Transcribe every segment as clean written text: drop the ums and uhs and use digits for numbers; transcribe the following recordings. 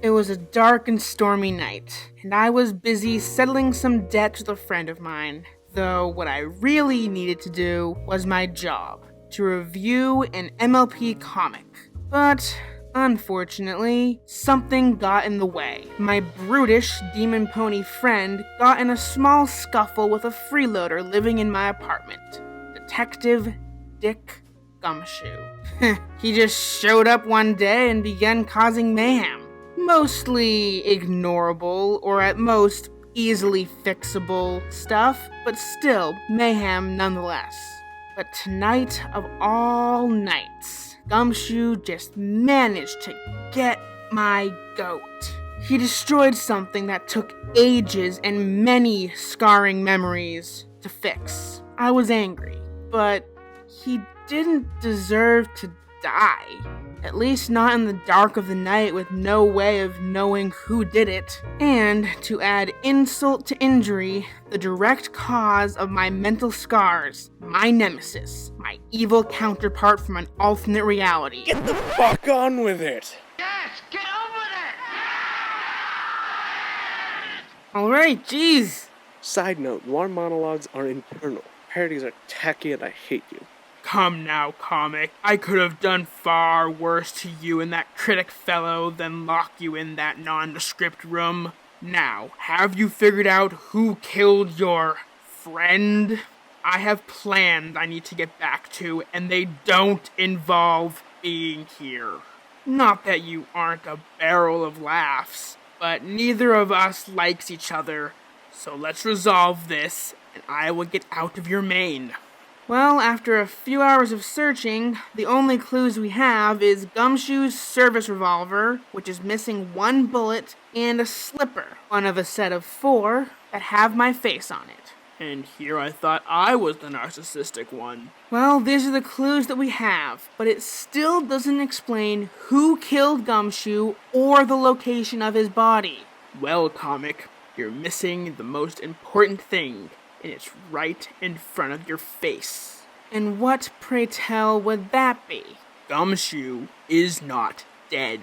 It was a dark and stormy night, and I was busy settling some debts with a friend of mine, though what I really needed to do was my job, to review an MLP comic. But, unfortunately, something got in the way. My brutish demon pony friend got in a small scuffle with a freeloader living in my apartment, Detective Dick Gumshoe. He just showed up one day and began causing mayhem. Mostly ignorable, or at most easily fixable stuff, but still mayhem nonetheless. But tonight of all nights, Gumshoe just managed to get my goat. He destroyed something that took ages and many scarring memories to fix. I was angry, but he didn't deserve to die. At least not in the dark of the night with no way of knowing who did it. And, to add insult to injury, the direct cause of my mental scars, my nemesis, my evil counterpart from an alternate reality. Get the fuck on with it! Yes, get on with it! Alright, jeez. Side note, noir monologues are internal. Parodies are tacky and I hate you. Come now, comic. I could have done far worse to you and that critic fellow than lock you in that nondescript room. Now, have you figured out who killed your friend? I have plans I need to get back to, and they don't involve being here. Not that you aren't a barrel of laughs, but neither of us likes each other, so let's resolve this, and I will get out of your mane. Well, after a few hours of searching, the only clues we have is Gumshoe's service revolver, which is missing one bullet, and a slipper, one of a set of 4 that have my face on it. And here I thought I was the narcissistic one. Well, these are the clues that we have, but it still doesn't explain who killed Gumshoe or the location of his body. Well, comic, you're missing the most important thing, and it's right in front of your face. And what, pray tell, would that be? Gumshoe is not dead.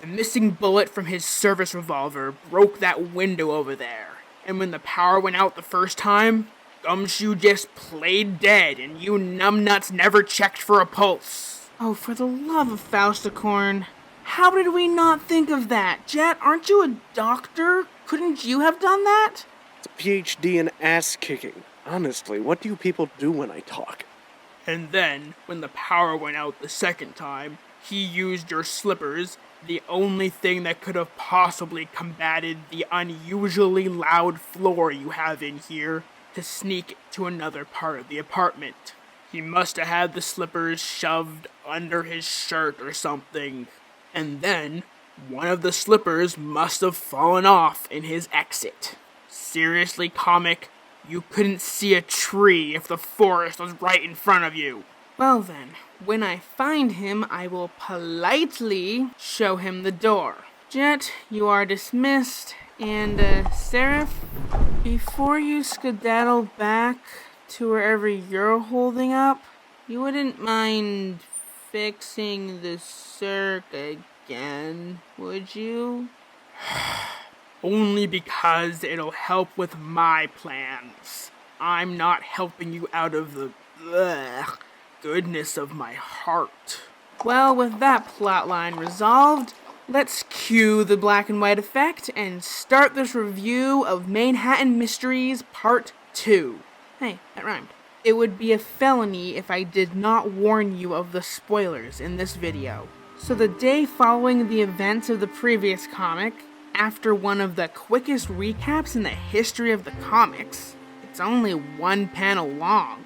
The missing bullet from his service revolver broke that window over there. And when the power went out the first time, Gumshoe just played dead, and you numbnuts never checked for a pulse. Oh, for the love of Fausticorn. How did we not think of that? Jet, aren't you a doctor? Couldn't you have done that? It's a PhD in ass kicking. Honestly, what do you people do when I talk? And then, when the power went out the second time, he used your slippers, the only thing that could have possibly combated the unusually loud floor you have in here, to sneak to another part of the apartment. He must have had the slippers shoved under his shirt or something. And then, one of the slippers must have fallen off in his exit. Seriously, comic, you couldn't see a tree if the forest was right in front of you. Well then, when I find him, I will politely show him the door. Jet, you are dismissed, and Seraph, before you skedaddle back to wherever you're holding up, you wouldn't mind fixing the circ again, would you? Only because it'll help with my plans. I'm not helping you out of the goodness of my heart. Well, with that plotline resolved, let's cue the black and white effect and start this review of Manehatten Mysteries Part 2. Hey, that rhymed. It would be a felony if I did not warn you of the spoilers in this video. So the day following the events of the previous comic, after one of the quickest recaps in the history of the comics, it's only one panel long.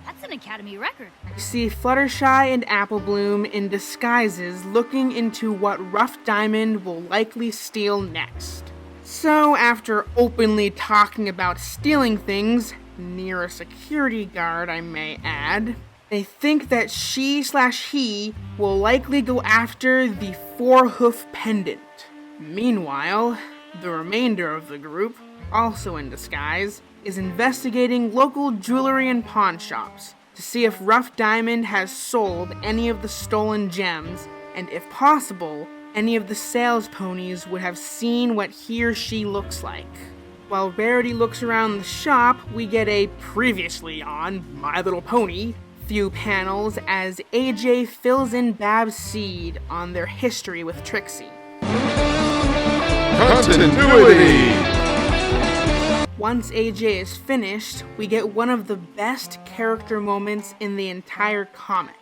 That's an Academy record. You see Fluttershy and Applebloom in disguises looking into what Rough Diamond will likely steal next. So after openly talking about stealing things, near a security guard I may add, they think that she/he will likely go after the 4-hoof pendant. Meanwhile, the remainder of the group, also in disguise, is investigating local jewelry and pawn shops to see if Rough Diamond has sold any of the stolen gems, and if possible, any of the sales ponies would have seen what he or she looks like. While Rarity looks around the shop, we get a previously on My Little Pony few panels as AJ fills in Bab's seed on their history with Trixie. Continuity! Once AJ is finished, we get one of the best character moments in the entire comic.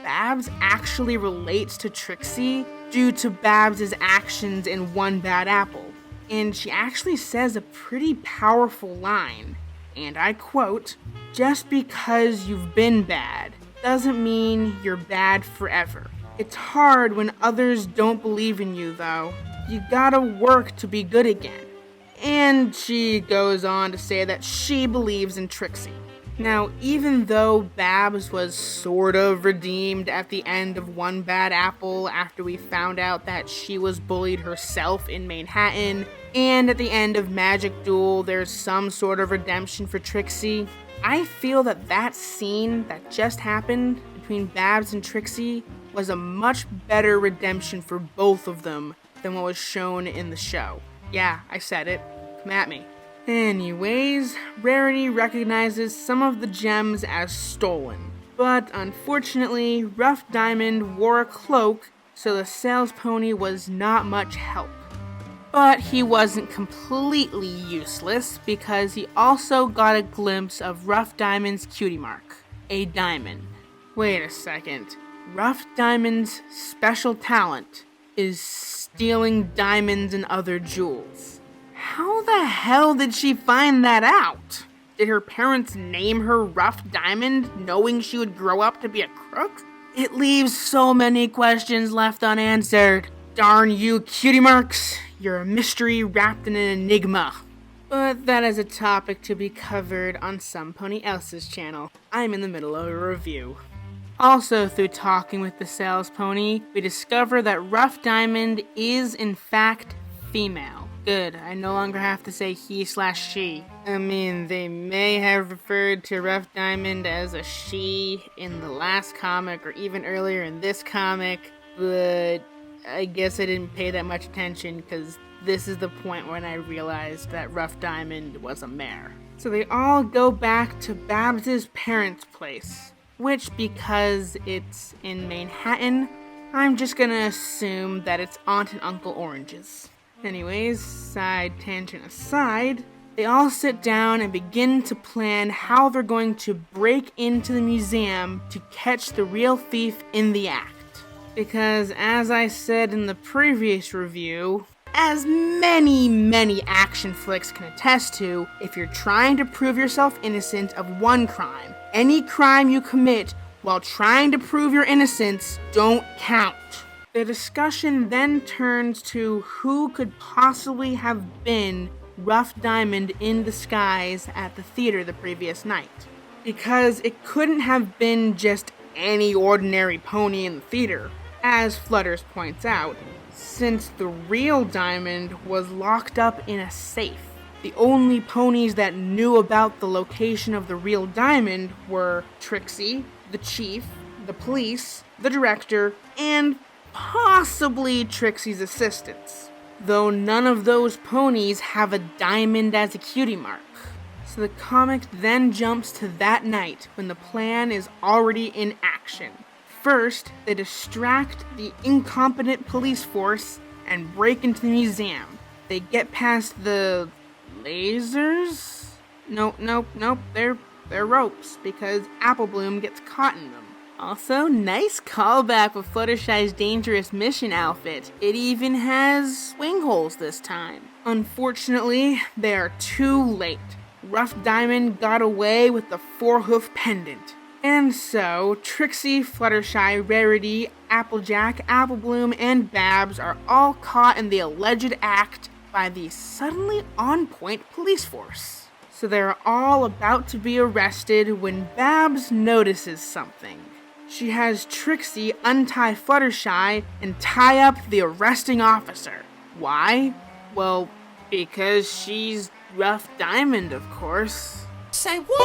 Babs actually relates to Trixie due to Babs' actions in One Bad Apple, and she actually says a pretty powerful line, and I quote, "Just because you've been bad doesn't mean you're bad forever. It's hard when others don't believe in you, though. You gotta work to be good again." And she goes on to say that she believes in Trixie. Now, even though Babs was sort of redeemed at the end of One Bad Apple after we found out that she was bullied herself in Manhattan, and at the end of Magic Duel there's some sort of redemption for Trixie, I feel that that scene that just happened between Babs and Trixie was a much better redemption for both of them than what was shown in the show. Yeah, I said it. Come at me. Anyways, Rarity recognizes some of the gems as stolen, but unfortunately, Rough Diamond wore a cloak, so the sales pony was not much help. But he wasn't completely useless because he also got a glimpse of Rough Diamond's cutie mark, a diamond. Wait a second. Rough Diamond's special talent is stealing diamonds and other jewels. How the hell did she find that out? Did her parents name her Rough Diamond knowing she would grow up to be a crook? It leaves so many questions left unanswered. Darn you, cutie marks. You're a mystery wrapped in an enigma. But that is a topic to be covered on Some Pony Else's channel. I'm in the middle of a review. Also, through talking with the sales pony, we discover that Rough Diamond is in fact female. Good, I no longer have to say he/she. I mean, they may have referred to Rough Diamond as a she in the last comic or even earlier in this comic, but I guess I didn't pay that much attention because this is the point when I realized that Rough Diamond was a mare. So they all go back to Babs' parents' place, which, because it's in Manhattan, I'm just gonna assume that it's Aunt and Uncle Orange's. Anyways, side tangent aside, they all sit down and begin to plan how they're going to break into the museum to catch the real thief in the act. Because as I said in the previous review, as many action flicks can attest to, if you're trying to prove yourself innocent of one crime, any crime you commit while trying to prove your innocence don't count. The discussion then turns to who could possibly have been Rough Diamond in disguise at the theater the previous night. Because it couldn't have been just any ordinary pony in the theater, as Flutters points out, since the real Diamond was locked up in a safe. The only ponies that knew about the location of the real Diamond were Trixie, the chief, the police, the director, and possibly Trixie's assistants, though none of those ponies have a diamond as a cutie mark. So the comic then jumps to that night when the plan is already in action. First, they distract the incompetent police force and break into the museum. They get past the lasers? Nope, they're ropes because Apple Bloom gets caught in them. Also, nice callback with Fluttershy's dangerous mission outfit. It even has swing holes this time. Unfortunately, they are too late. Rough Diamond got away with the 4-hoof pendant. And so, Trixie, Fluttershy, Rarity, Applejack, Apple Bloom, and Babs are all caught in the alleged act by the suddenly on-point police force. So they're all about to be arrested when Babs notices something. She has Trixie untie Fluttershy and tie up the arresting officer. Why? Well, because she's Rough Diamond, of course. Say what?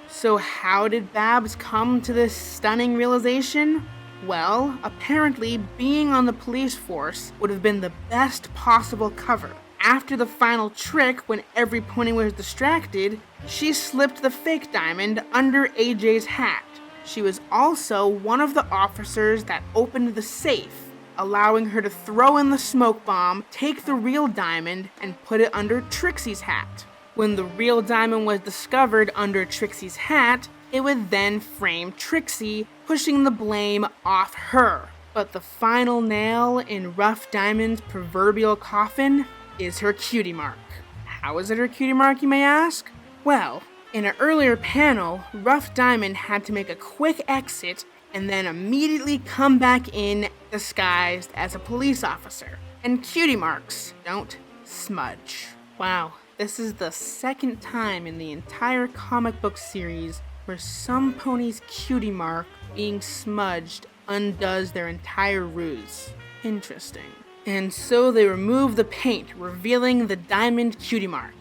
So how did Babs come to this stunning realization? Well, apparently being on the police force would have been the best possible cover. After the final trick, when every pony was distracted, she slipped the fake diamond under AJ's hat. She was also one of the officers that opened the safe, allowing her to throw in the smoke bomb, take the real diamond, and put it under Trixie's hat. When the real diamond was discovered under Trixie's hat, it would then frame Trixie, pushing the blame off her. But the final nail in Rough Diamond's proverbial coffin is her cutie mark. How is it her cutie mark, you may ask? Well, in an earlier panel, Rough Diamond had to make a quick exit and then immediately come back in disguised as a police officer. And cutie marks don't smudge. Wow, this is the second time in the entire comic book series where some pony's cutie mark being smudged undoes their entire ruse. Interesting. And so they remove the paint, revealing the diamond cutie mark.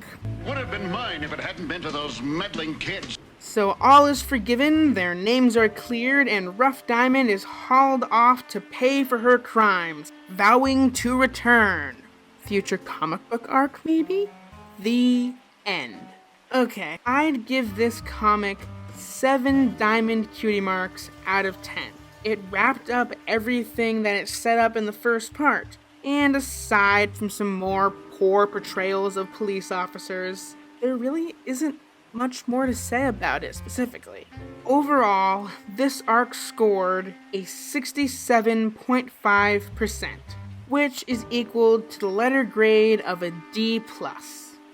Would have been mine if it hadn't been to those meddling kids. So all is forgiven, their names are cleared, and Rough Diamond is hauled off to pay for her crimes, vowing to return. Future comic book arc, maybe? The end. Okay, I'd give this comic 7 diamond cutie marks out of 10. It wrapped up everything that it set up in the first part. And aside from some more poor portrayals of police officers, there really isn't much more to say about it specifically. Overall, this arc scored a 67.5%, which is equal to the letter grade of a D+.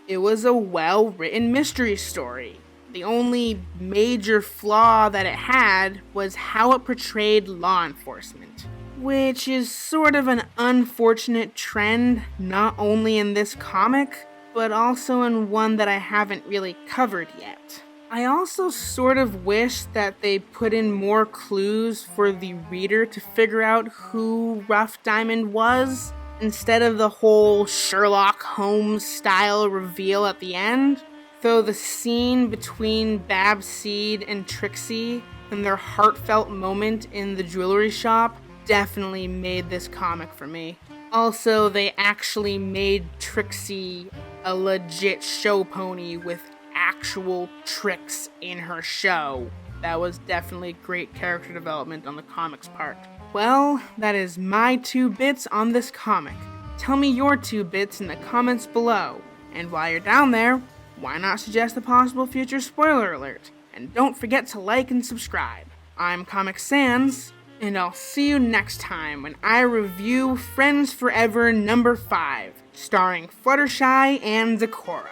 It was a well-written mystery story. The only major flaw that it had was how it portrayed law enforcement, which is sort of an unfortunate trend, not only in this comic, but also in one that I haven't really covered yet. I also sort of wish that they put in more clues for the reader to figure out who Rough Diamond was, instead of the whole Sherlock Holmes style reveal at the end. Though the scene between Babs Seed and Trixie and their heartfelt moment in the jewelry shop definitely made this comic for me. Also, they actually made Trixie a legit show pony with actual tricks in her show. That was definitely great character development on the comic's part. Well, that is my 2 bits on this comic. Tell me your 2 bits in the comments below. And while you're down there, why not suggest a possible future spoiler alert? And don't forget to like and subscribe. I'm Comic Sans, and I'll see you next time when I review Friends Forever number 5, starring Fluttershy and Decora.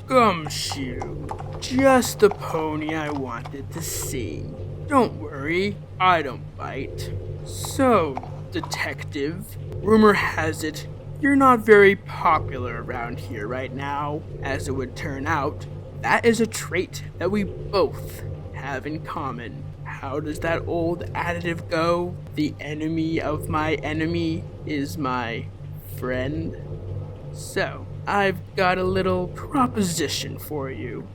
Gumshoe, just the pony I wanted to see. Don't worry, I don't bite. So, detective, rumor has it you're not very popular around here right now. As it would turn out, that is a trait that we both have in common. How does that old additive go? The enemy of my enemy is my friend. So, I've got a little proposition for you.